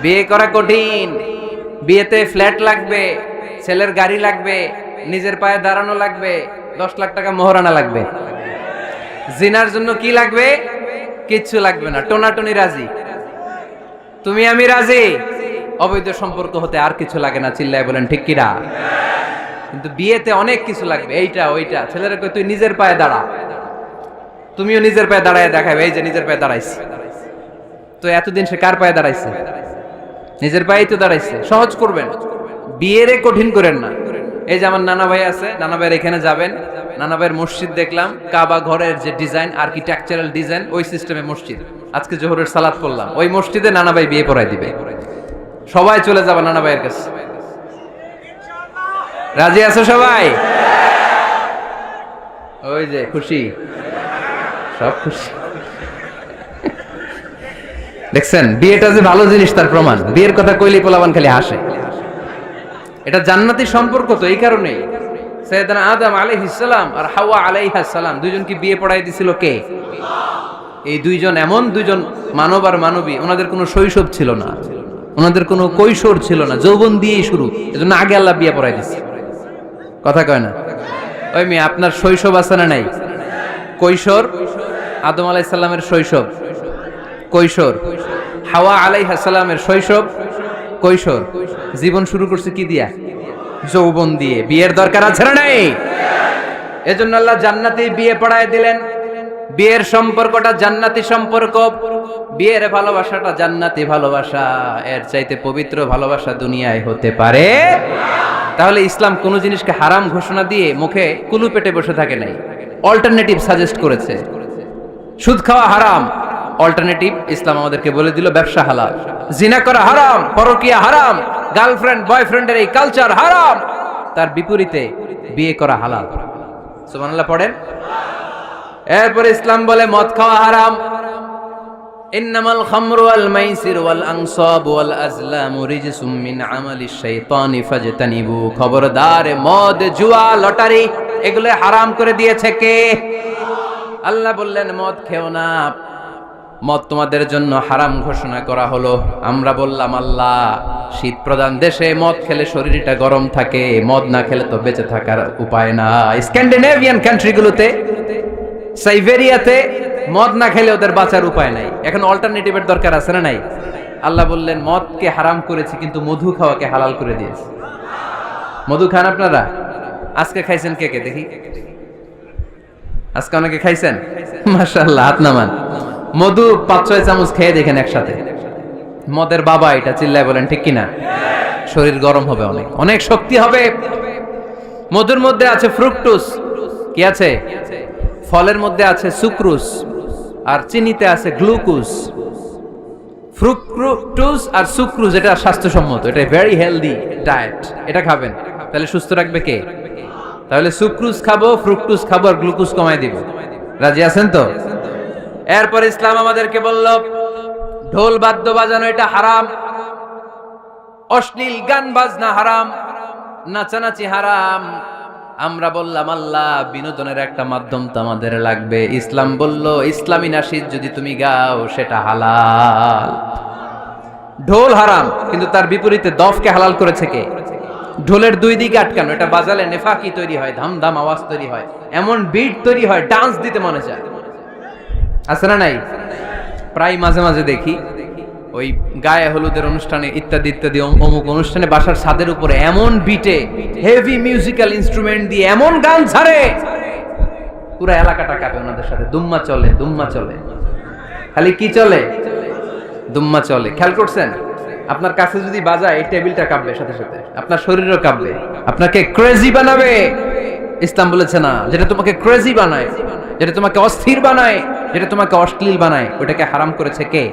Speaker 1: বিয়ে করা কঠিন। বিয়েতে ফ্ল্যাট লাগবে, ছেলের গাড়ি লাগবে, নিজের পায়ে দাঁড়ানো লাগবে, 10 লাখ টাকা মোহরানা লাগবে। জিনার জন্য কি লাগবে? কিচ্ছু লাগবে না, টোনাটুনি রাজি, তুমি আমি রাজি, অবৈধ সম্পর্ক হতে আর কিছু লাগে না। চিল্লায় বলেন ঠিক কিনা? কিন্তু বিয়েতে অনেক কিছু লাগবে, এইটা ওইটা। ছেলেরা কই তুই নিজের পায়ে দাঁড়া, তুমিও নিজের পায়ে দাঁড়ায় দেখাবে, এই যে নিজের পায়ে দাঁড়াইছে। তো এতদিন সে কার পায়ে দাঁড়াইছে? নিজের পায়েই তো দাঁড়াইছে। সহজ করবেন, বিয়েরে কঠিন করেন না। এই যে আমার নানা ভাই আছে, নানা ভাইয়ের এখানে যাবেন, নানা ভাইয়ের মসজিদ দেখলাম, কাবা ঘরের যে ডিজাইন, আর্কিটেকচারাল ডিজাইন, ওই সিস্টেমে মসজিদ। আজকে জোহরের সালাত পড়লাম, ওই মসজিদে নানা ভাই বিয়ে পড়াই দিবে। সবাই চলে যাবে নানা ভাইয়ের কাছে। রাজি আছো সবাই? ওই যে খুশি, সব খুশি। দেখছেন বিয়েটা যে ভালো জিনিস তার প্রমাণ। বিয়ের কথা কইলেই পোলাপান খালি হাসে। এটা জান্নাতি সম্পর্ক। তো এই কারণেই সাইয়েদনা আদম আলাইহিস সালাম আর হাওয়া আলাইহাস সালাম দুইজনকে বিয়ে পড়াই দিছিল কে? এই দুইজন এমন দুইজন মানব আর মানবী, ওনাদের কোনো শৈশব ছিল না, ওনাদের কোনো কৈশোর ছিল না, যৌবন দিয়েই শুরু। এজন্য আগে আল্লাহ বিয়ে পড়াই দিচ্ছে। কথা কয় না? ওই মেয়ে, আপনার শৈশব আছে না নাই? কৈশোর, আদম আলাইহিস সালামের শৈশব কৈশোর, হাওয়া আলাইহিস সালামের শৈশব কৈশোর। জীবন শুরু করছে কি দিয়া? যৌবন দিয়ে। বিয়ের দরকার আছে না নাই? এজন্য আল্লাহ জান্নাতে বিয়ে পড়ায় দিলেন। বিয়ের সম্পর্কটা জান্নাতি সম্পর্ক, বিয়ের ভালোবাসাটা জান্নাতি ভালোবাসা। এর চাইতে পবিত্র ভালোবাসা দুনিয়ায় হতে পারে? তাহলে ইসলাম কোন জিনিসকে হারাম ঘোষণা দিয়ে মুখে কুলু পেটে বসে থাকে নাই, অল্টারনেটিভ সাজেস্ট করেছে। সুদ খাওয়া হারাম, অল্টারনেটিভ ইসলাম আমাদেরকে বলে দিল ব্যবসা হালাল। জিনা করা হারাম, পরকিয়া হারাম, গার্লফ্রেন্ড বয়ফ্রেন্ডের এই কালচার হারাম, তার বিপরীতে বিয়ে করা হালাল। সুবহানাল্লাহ পড়েন। এরপর ইসলাম বলে মদ খাওয়া হারাম। ইন্নামাল খামরু ওয়াল মাইসির ওয়াল আনসাব ওয়াল আজলামু রিজসুম মিন আমালিশ শাইতানি ফাজতানিবু। খবরদার, মদ, জুয়া, লটারি এগুলো হারাম করে দিয়েছে কে? আল্লাহ বললেন মদ খেও না, মদ তোমাদের জন্য হারাম ঘোষণা করা হলো। আমরা বললাম আল্লাহ, শীত প্রধান দেশে মদ খেলে শরীরটা গরম থাকে, মদ না খেলে তো বেঁচে থাকার উপায় না। স্ক্যান্ডিনেভিয়ান কান্ট্রিগুলোতে, সাইবেরিয়াতে মদ না খেলে ওদের বাঁচার উপায় নাই। এখন অল্টারনেটিভের দরকার আছে না নাই? আল্লাহ বললেন মদকে হারাম করেছি, কিন্তু মধু খাওয়াকে হালাল করে দিয়েছি। মধু খান আপনারা? আজকে খাইছেন কে কে দেখি? আজকে অনেকে খাইছেন? মাশাআল্লাহ, হাত নামান। মধু 5-6 চামচ খেয়ে দেখেন একসাথে। মদের বাবা এটা, চিল্লায় বলেন ঠিক কিনা? শরীর গরম হবে, অনেক অনেক শক্তি হবে। মধুর মধ্যে আছে ফ্রুকটোজ। কি আছে? ফলের মধ্যে আছে সুক্রোজ, আর চিনিতে আছে গ্লুকোজ। ফ্রুকটোজ আর সুক্রোজ এটা স্বাস্থ্যসম্মত, এটা ভেরি হেলদি ডায়েট। এটা খাবেন, তাহলে সুস্থ রাখবে কে? তাহলে সুক্রোজ খাবো, ফ্রুকটোজ খাবো, আর গ্লুকোজ কমাই দিব। রাজি আছেন তো? এরপর ইসলাম আমাদেরকে বলল ঢোল বাদ্য বাজানো এটা হারাম, অশ্লীল গান বাজনা হারাম, নাচানাচি হারাম। আমরা বললাম আল্লাহ, বিনোদনের একটা মাধ্যম তো আমাদের লাগবে। ইসলাম বলল ইসলামী নাশিদ যদি তুমি গাও সেটা হালাল। ঢোল হারাম, কিন্তু তার বিপরীতে দফকে হালাল করেছে কে? ঢোলের দুই দিকে আটকানো, এটা বাজালে নেফাকি তৈরি হয়, ধামধাম আওয়াজ তৈরি হয়, এমন বিট তৈরি হয়, ডান্স দিতে মনে চায়। আছে না নাই? প্রায় মাঝে মাঝে দেখি ওই গায়ে হলুদের অনুষ্ঠানে ইত্যাদি ইত্যাদি অমুক অনুষ্ঠানে বাসার ছাদের উপরে এমন বিটে হেভি মিউজিক্যাল ইনস্ট্রুমেন্ট দিয়ে এমন গান ছাড়ে, পুরো এলাকাটা কাঁপে ওনাদের সাথে। দুম্মা চলে, দুম্মা চলে, খালি কি চলে? দুম্মা চলে। খেয়াল করছেন? আপনার কাছে যদি বাজায় এই টেবিলটা কাঁপবে, সাথে সাথে আপনার শরীরও কাঁপবে, আপনাকে ক্রেজি বানাবে। ইসলাম বলেছে না, যেটা তোমাকে ক্রেজি বানায়, যেটা তোমাকে অস্থির বানায়, যেটা তোমাকে অশ্লীল বানায়, ওটাকে হারাম করেছে কে?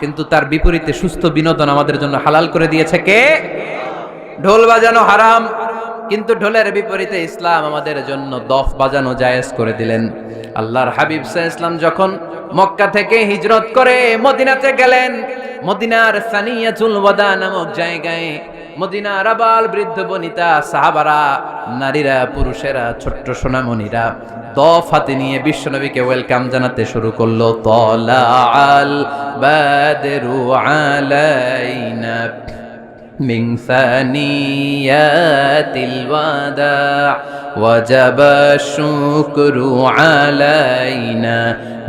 Speaker 1: কিন্তু তার বিপরীতে সুস্থ বিনোদন আমাদের জন্য হালাল করে দিয়েছে কে? ঢোল বাজানো হারাম, কিন্তু ঢোলের বিপরীতে ইসলাম আমাদের জন্য দফ বাজানো জায়েজ করে দিলেন। আল্লাহর হাবিব সাল্লাল্লাহু আলাইহি ওয়াসাল্লাম যখন মক্কা থেকে হিজরত করে মদিনাতে গেলেন, মদিনার সানিয়াতুল ওয়াদা নামক জায়গায় মদিনার আবাল বৃদ্ধ বনিতা, সাহাবারা, নারীরা, পুরুষেরা, ছোট্ট সোনামণিরা দফ হাতে নিয়ে বিশ্বনবীকে ওয়েলকাম জানাতে শুরু করলো। তলাআল বাদরু আলাইনা মিন সানিয়াতিল ওয়াদা ওয়াজাবা শুকরু আলাইনা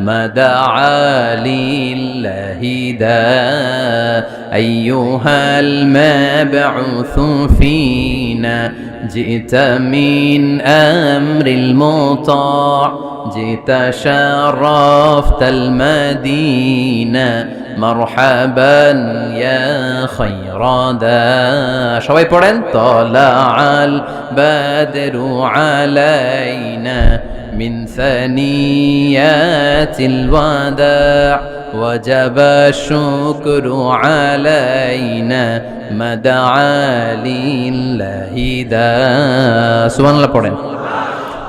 Speaker 1: মাদআ লিল্লাহি দা আইয়ুহাল মাবউসু ফিনা জিতা মিন আমরিল মুতা' জিতা শারাফতাল মাদিনা মারহাবান ইয়া খায়রাদা। সবাই পড়েন তলাআল বাদরু আলাইনা মিন সানিয়াতিল ওয়াদা ওয়াজাবা শুকরু আলাইনা মাদআ লিল্লাহি দা। সুবহানাল্লাহ পড়েন।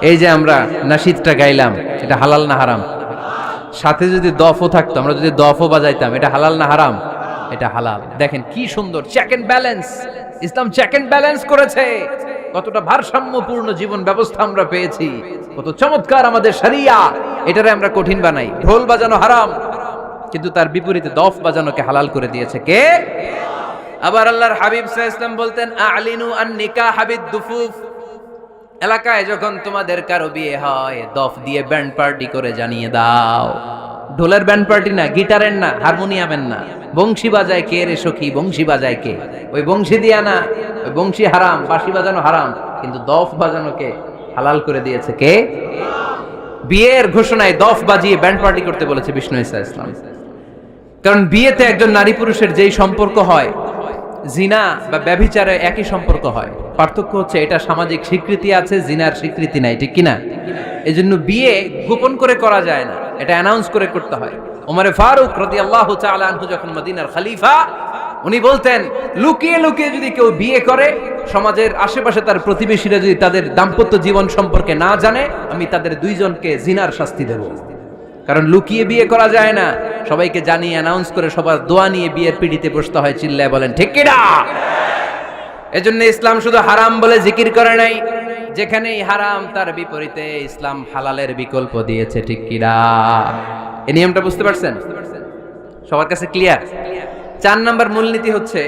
Speaker 1: এই যে আমরা নাশিদটা গাইলাম, এটা হালাল না হারাম? সাথে যদি দফও থাকতো, আমরা যদি দফও বাজাইতাম, এটা হালাল না হারাম? এটা হালাল। দেখেন কি সুন্দর চেক এন্ড ব্যালেন্স, ইসলাম চেক এন্ড ব্যালেন্স করেছে। কতটা ভারসাম্যপূর্ণ জীবন ব্যবস্থা আমরা পেয়েছি, কত চমৎকার আমাদের শরিয়া। এটারে আমরা কঠিন বানাই। ঢোল বাজানো হারাম, কিন্তু তার বিপরীতে দফ বাজানোকে হালাল করে দিয়েছে কে? আবার আল্লাহর হাবিব সাল্লাল্লাহু আলাইহি ওয়াসাল্লাম বলতেন আ'লিনু আন নিকাহ বিদ-দুফুফ, এলাকায় যখন তোমাদের কারো বিয়ে হয় দফ দিয়ে ব্যান্ড পার্টি করে জানিয়ে দাও। ঢোলের ব্যান্ড পার্টি না, গিটারের না, হারমোনিয়ামের না, বংশী বাজায় কে রে সখী, বংশী বাজায় কে? ওই বংশী দিয়া না, ওই বংশী হারাম, বাঁশি বাজানো হারাম, কিন্তু দফ বাজানোকে হালাল করে দিয়েছে কে? বিয়ের ঘোষণায় দফ বাজিয়ে ব্যান্ড পার্টি করতে বলেছে বিষ্ণু ঈসা ইসলাম। কারণ বিয়েতে একজন নারী পুরুষের যেই সম্পর্ক হয়, জিনা বা ব্যভিচারে একই সম্পর্ক হয়, পার্থক্য হচ্ছে এটা সামাজিক স্বীকৃতি আছে, জিনার স্বীকৃতি নাই, ঠিক কিনা? এই জন্য বিয়ে গোপন করে করা যায় না, এটা অ্যানাউন্স করে করতে হয়। ওমরে ফারুক রাদিয়াল্লাহু তাআলা আনহু যখন মদিনার খলিফা, উনি বলতেন লুকিয়ে লুকিয়ে যদি কেউ বিয়ে করে, সমাজের আশেপাশে তার প্রতিবেশীরা যদি তাদের দাম্পত্য জীবন সম্পর্কে না জানে, আমি তাদের দুইজনকে জিনার শাস্তি দেব। কারণ লুকিয়ে বিয়ে করা যায় না, সবাইকে জানিয়ে অ্যানাউন্স করে সবার দোয়া নিয়ে বিয়ের পিড়িতে বসতে হয়। চিল্লায় বলেন ঠিক কিনা? এজন্য ইসলাম শুধু হারাম বলে জিকির করে নাই, যেখানেই হারাম তার বিপরীতে ইসলাম হালালের বিকল্প দিয়েছে, ঠিক কিনা? এই নিয়মটা বুঝতে পারছেন? সবার কাছে ক্লিয়ার? 4 নম্বর মূলনীতি হচ্ছে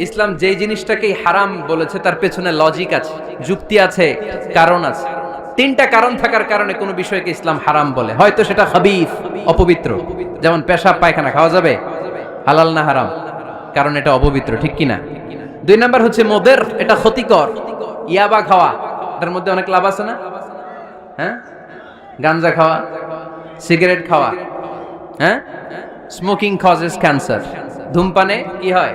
Speaker 1: ইসলাম যেই জিনিসটাকেই হারাম বলেছে তার পেছনে লজিক আছে, যুক্তি আছে, কারণ আছে। 3টা কারণ থাকার কারণে কোনো বিষয়কে ইসলাম হারাম বলে। হয়তো সেটা খাবিস, অপবিত্র, যেমন পেশাব পায়খানা খাওয়া যাবে, হালাল না হারাম? কারণ এটা অপবিত্র, ঠিক কিনা? 2 নাম্বার হচ্ছে মোদের, এটা ক্ষতিকর। ইয়াবা খাওয়া, এটার মধ্যে অনেক লাভ আছে না? হ্যাঁ, গাঞ্জা খাওয়া, সিগারেট খাওয়া, হ্যাঁ, স্মোকিং কজেস ক্যান্সার। ধূমপানে কি হয়?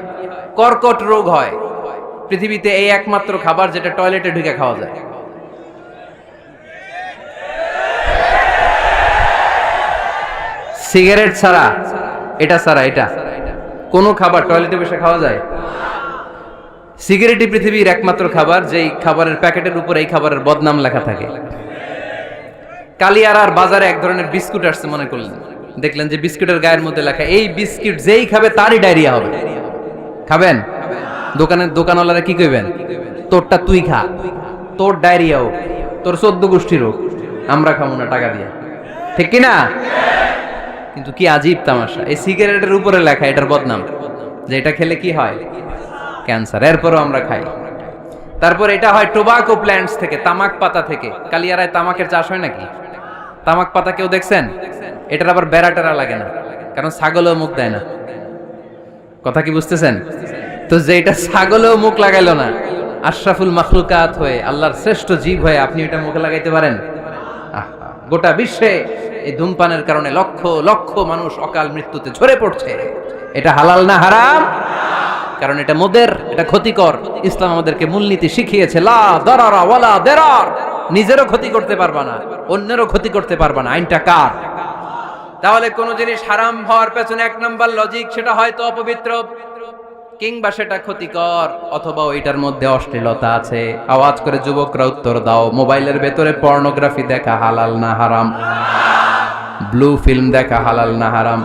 Speaker 1: কর্কট রোগ হয়। পৃথিবীতে এই একমাত্র খাবার যেটা টয়লেটে ঢুকে খাওয়া যায়। সিগারেট ছাড়া, এটা ছাড়া, এটা কোনো খাবার টয়লেটে বসে খাওয়া যায়? সিগারেটই পৃথিবীর একমাত্র খাবার যেই খাবারের প্যাকেটের উপর এই খাবারের বদনাম লেখা থাকে। কালিয়ারার বাজারে এক ধরনের বিস্কুট আসছে মনে করলেন, দেখলেন যে বিস্কুটের গায়ের মধ্যে লেখা এই বিস্কুট যেই খাবে তারই ডায়রিয়া হবে। খাবেন? দোকানওয়ালারা কি কইবেন? তোরটা তুই খা, তোর ডায়রিয়া হোক, তোর 14 গোষ্ঠীর হোক, আমরা খাবো না টাকা দিয়ে, ঠিক কিনা? কিন্তু কি আজীব তামাশা, এই সিগারেটের উপরে লেখা এটার বদনাম, যে এটা খেলে কি হয়? ক্যান্সার। এরপরও আমরা খাই। তারপর এটা হয় টোবাকো প্ল্যান্টস থেকে, তামাক পাতা থেকে। কালিয়ারায় তামাকের চাষ হয় নাকি? তামাক পাতা কেউ দেখছেন? এটার আবার বেড়া লাগে না, কারণ ছাগলও মুখ দেয় না। কথা কি বুঝতেছেন? তো যে এটা ছাগলও মুখ লাগাইলো না, আশরাফুল মাখলুকাত হয়ে, আল্লাহর শ্রেষ্ঠ জীব হয়ে আপনি এটা মুখে লাগাইতে পারেন? গোটা বিশ্বে এই ধূমপানের কারণে লক্ষ লক্ষ মানুষ অকাল মৃত্যুতে ঝরে পড়ছে। এটা হালাল না হারাম? কারণ এটা মোদের, এটা ক্ষতিকর। ইসলাম আমাদেরকে মূলনীতি শিখিয়েছে, লা দারারা ওয়ালা দারার। নিজেরও ক্ষতি করতে পারবা না, অন্যেরও ক্ষতি করতে পারবা না। আইনটা কার? তাহলে কোন জিনিস হারাম হওয়ার পেছনে 1 নাম্বার লজিক, সেটা হয়তো অপবিত্র, কিংবা সেটা ক্ষতিকর, অথবা ওইটার মধ্যে অশ্লীলতা আছে। আওয়াজ করে যুবকরা উত্তর দাও, মোবাইলের ভেতরে পর্নোগ্রাফি দেখা হালাল না হারাম? ব্লু ফিল্ম দেখা হালাল না হারাম?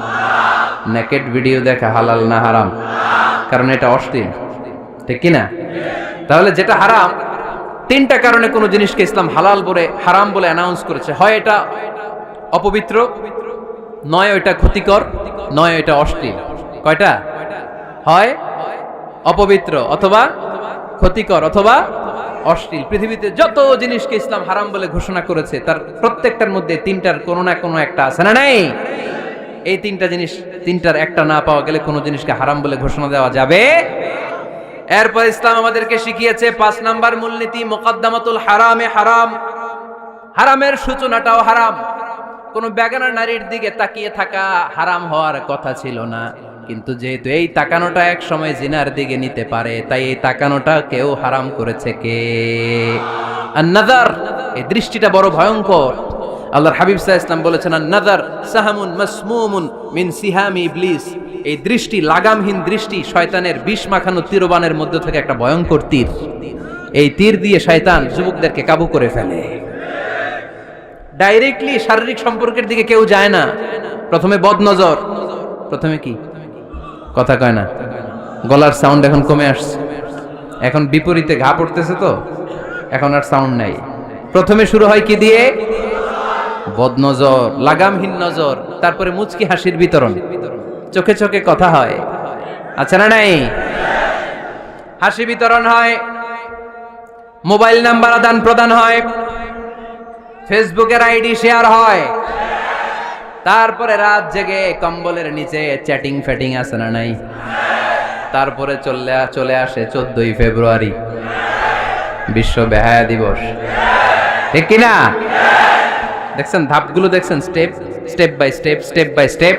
Speaker 1: নেকেড ভিডিও দেখা হালাল না হারাম? কারণ এটা অশ্লীল, ঠিক কিনা? তাহলে যেটা হারাম, 3টা কারণে কোন জিনিসকে ইসলাম হালাল বলে হারাম বলে অ্যানাউন্স করেছে। হয় এটা অপবিত্র, নয় ওইটা ক্ষতিকর, নয় ওইটা অশ্লীল। কয়টা? হয় অপবিত্র, অথবা ক্ষতিকর, অথবা অশ্লীল। পৃথিবীতে যত জিনিসকে ইসলাম হারাম বলে ঘোষণা করেছে তার প্রত্যেকটার মধ্যে 3টার কোনো না কোনো একটা আছে, না নাই? এই 3টা জিনিস, 3টার একটা না পাওয়া গেলে কোনো জিনিসকে হারাম বলে ঘোষণা দেওয়া যাবে? এরপর ইসলাম আমাদেরকে শিখিয়েছে 5 নাম্বার মূলনীতি, মুকদ্দামাতুল হারামে হারাম। হারামের সূচনাটাও হারাম। কোন বেগানা নারীর দিকে তাকিয়ে থাকা হারাম হওয়ার কথা ছিল না, কিন্তু যেহেতু এই তাকানোটা এক সময় জিনার দিকে নিতে পারে, তাই এই তাকানোটা কেউ হারাম করেছে কে? আন-নাযার, এই দৃষ্টিটা বড় ভয়ঙ্কর। আল্লাহর হাবিব সাল্লাল্লাহু আলাইহি ওয়াসাল্লাম বলেছেন, আন-নাযার সাহামুন মাসমুমুন মিন সিহামি ইবলিস। এই দৃষ্টি, লাগামহীন দৃষ্টি, শয়তানের বিষ মাখানো তীরবানের মধ্যে থেকে একটা ভয়ঙ্কর তীর। এই তীর দিয়ে শয়তান যুবকদেরকে কাবু করে ফেলে। ডাইরেক্টলি শারীরিক সম্পর্কের দিকে কেউ যায় না, প্রথমে বদনজর, প্রথমে কি কথা কয় না, গলার সাউন্ড এখন কমে আসছে, এখন বিপরীতে ঘা পড়তেছে, তো এখন আর সাউন্ড নাই। প্রথমে শুরু হয় কি দিয়ে? বদনজর, লাগামহীন নজর। তারপরে মুচকি হাসির বিতরণ, চোখে চোখে কথা হয়, আচ্ছা না নাই? হাসি বিতরণ হয়, মোবাইল নাম্বার আদান প্রদান হয়, ফেসবুকের আইডি শেয়ার হয়, তারপরে রাত জেগে কম্বলের নিচে চ্যাটিং ফ্যাটিং আছে না নাই? তারপরে চলে আসে 14ই ফেব্রুয়ারি, বিশ্ব বেহায়া দিবস, ঠিক কিনা? দেখছেন ধাপগুলো, দেখছেন স্টেপ বাই স্টেপ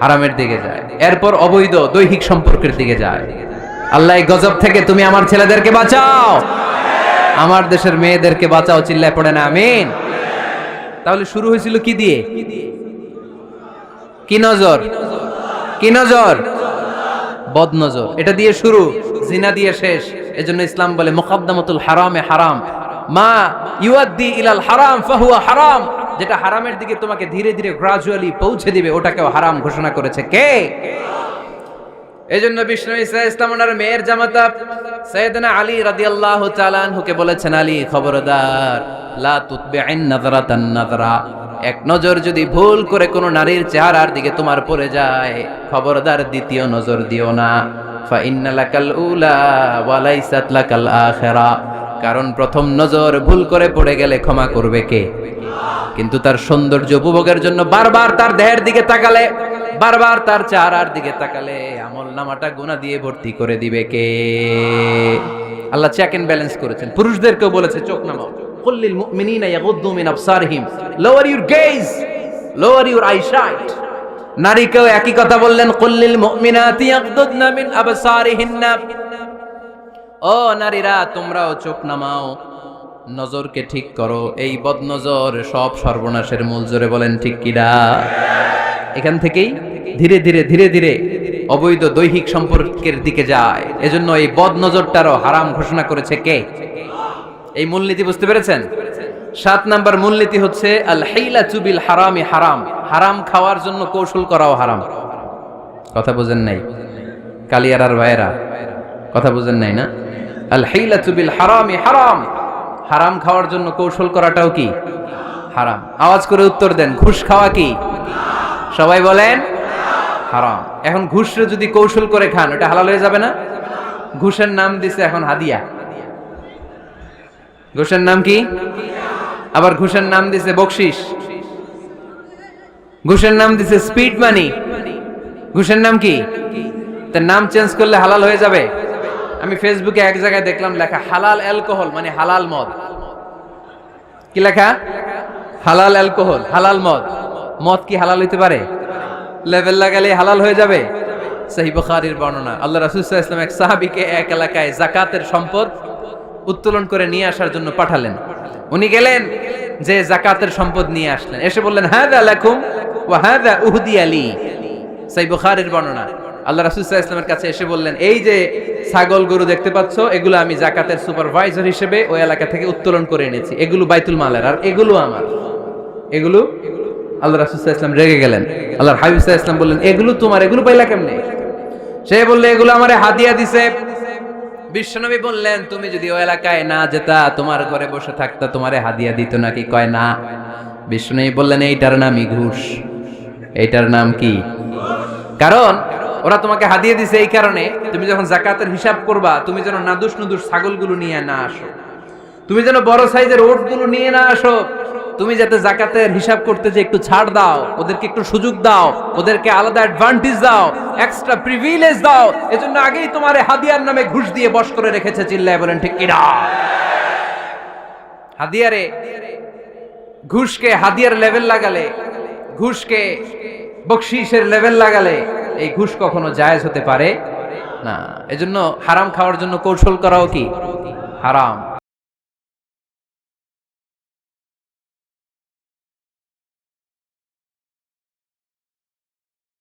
Speaker 1: হারামের দিকে যায়, এরপর অবৈধ দৈহিক সম্পর্কের দিকে যায়। আল্লাহ এই গজব থেকে তুমি আমার ছেলেদেরকে বাঁচাও, আমার দেশের মেয়েদেরকে বাঁচাও, চিল্লায় পড়ে না আমিন। তাহলে শুরু হয়েছিল কি দিয়ে? কি নজর? কি নজর? বদ নজর। এটা দিয়ে শুরু, জিনা দিয়ে শেষ। এজন্য ইসলাম বলে মুকদ্দামাতুল হারামে হারাম, মা ইউআদ্দি ইলাল হারাম ফাহুয়া হারাম। যেটা হারামের দিকে তোমাকে ধীরে ধীরে গ্রাজুয়ালি পৌঁছে দিবে, ওটাকেও হারাম ঘোষণা করেছে কে? এজন্য বিষ্ণু ঈসা ইসলাম ওনার মেয়ের জামাতা সাইয়েদনা আলী রাদিয়াল্লাহু তাআলা আনহুকে বলেছেন, আলী খবরদার, লা তুতবি'ন নাযরাতান নাযরা, এক নজর যদি ভুল করে কোনো নারীর চেহারার দিকে তোমার পড়ে যায়, খবরদার দ্বিতীয় নজর দিও না। ফা ইন্না লাকাল উলা ওয়া লাইসাত লাকাল আখিরা, কারণ প্রথম নজর ভুল করে পড়ে গেলে ক্ষমা করবে কে? কিন্তু তার সৌন্দর্য উপভোগের জন্য বারবার তার দেহের দিকে তাকালে, বারবার তার চেহারার দিকে তাকালে আমল নামাটা গুনাহ দিয়ে ভর্তি করে দিবে কে? আল্লাহ চেক এন্ড ব্যালেন্স করেছেন। পুরুষদেরকেও বলেছে চোখ নামাও, কুল্লিল মুমিনিনা ইয়াগুদ্দু মিন আবসারিহিম, lower your gaze, lower your eyesight. নারীকেও একই কথা বললেন, কুল্লিল মুমিনাতি ইয়াগুদ্দুনা মিন আবসারিহিন্না, ও নারীরা তোমরাও চোখ নামাও, নজরকে ঠিক করো। এই বদনজর সব সর্বনাশের মূল। জোরে বলেন ঠিক কিনা? এখান থেকেই ধীরে ধীরে ধীরে ধীরে অবৈধ দৈহিক সম্পর্কের দিকে যায়। এজন্য এই বদনজরটারও হারাম ঘোষণা করেছে কে? এই মূলনীতি বুঝতে পেরেছেন? 7 নাম্বার মূলনীতি হচ্ছে আল হাইলাতু বিল হারামি হারাম, হারাম খাওয়ার জন্য কৌশল করাও হারাম। কথা বুঝেন নাই কালিয়ারার ভাইরা? কথা বুঝেন নাই না? আল হাইলাতু বিল হারামি হারাম, হারাম খাওয়ার জন্য কৌশল করাটাও কি হারাম? আওয়াজ করে উত্তর দেন, ঘুষ খাওয়া কি? সবাই বলেন হারাম। এখন ঘুষরে যদি কৌশল করে খান, ওটা হালাল হয়ে যাবে না? ঘুষের নাম দিছে এখন হাদিয়া। ঘুষের নাম কি? আবার ঘুষের নাম দিছে বকশিস, ঘুষের নাম দিছে স্পিড মানি। ঘুষের নাম কি? তার নাম চেঞ্জ করলে হালাল হয়ে যাবে? আমি ফেসবুকে এক জায়গায় দেখলাম লেখা হালাল অ্যালকোহল, মানে হালাল মদ। কি লেখা? হালাল অ্যালকোহল, হালাল মদ। মদ কি হালাল হইতে পারে? লেভেল লাগালে হালাল হয়ে যাবে? সহিহ বুখারীর বর্ণনা, আল্লাহ রাসূল সাল্লাল্লাহু আলাইহি ওয়াসাল্লাম এক সাহাবীকে এক এলাকায় যাকাতের সম্পদ উত্তোলন করে নিয়ে আসার জন্য পাঠালেন। উনি গেলেন, যে যাকাতের সম্পদ নিয়ে আসলেন, এসে বললেন হাযা লাকুম ওয়া হাযা উহদিয়া লি। সহিহ বুখারীর বর্ণনা, আল্লাহ রাসূল সাল্লাল্লাহু আলাইহি ওয়াসাল্লামের কাছে এসে বললেন, এই যে ছাগল গরু দেখতে পাচ্ছ, এগুলো আমি যাকাতের সুপারভাইজার হিসেবে ওই এলাকা থেকে উত্তোলন করে এনেছি, এগুলো বাইতুল মালের, আর এগুলো আমার। এগুলো আল্লাহ রাসূল সাল্লাল্লাহু আলাইহি ওয়াসাল্লাম রেগে গেলেন। আল্লাহর হাবিব সাল্লাল্লাহু আলাইহি ওয়াসাল্লাম বললেন, এগুলো তোমার, এগুলো পাইলা কেমনে? সে বলল, এগুলো আমারে হাদিয়া দিছে। বিশ্বনবী বললেন, তুমি যদি ওই এলাকায় না যেতা, তোমার ঘরে বসে থাকতা, তোমারে হাদিয়া দিত নাকি? কয় না। বিশ্বনবী বললেন, এইটার নামই ঘুষ। এইটার নাম কি? কারণ ওরা তোমাকে হাদিয়া দিছে এই কারণে, তুমি যখন যাকাতের হিসাব করবা, তুমি যেন নাদুস নুদুস ছাগলগুলো নিয়ে না আসো, তুমি যেন বড় সাইজের ওটগুলো নিয়ে না আসো, তুমি যাতে যাকাতের হিসাব করতে যে একটু ছাড় দাও, ওদেরকে একটু সুযোগ দাও, ওদেরকে আলাদা অ্যাডভান্টেজ দাও, এক্সট্রা প্রিভিলেজ দাও, এজন্য আগেই তোমারে হাদিয়ার নামে ঘুষ দিয়ে বশ করে রেখেছে। চিল্লায় বলেন ঠিক কিনা? হাদিয়ারে, ঘুষকে হাদিয়ার লেভেল লাগালে, ঘুষকে বকশিসের লেভেল লাগালে এই ঘুষ কখনো জায়েজ হতে পারে না। এজন্য হারাম খাওয়ার জন্য কৌশল করাও কি হারাম।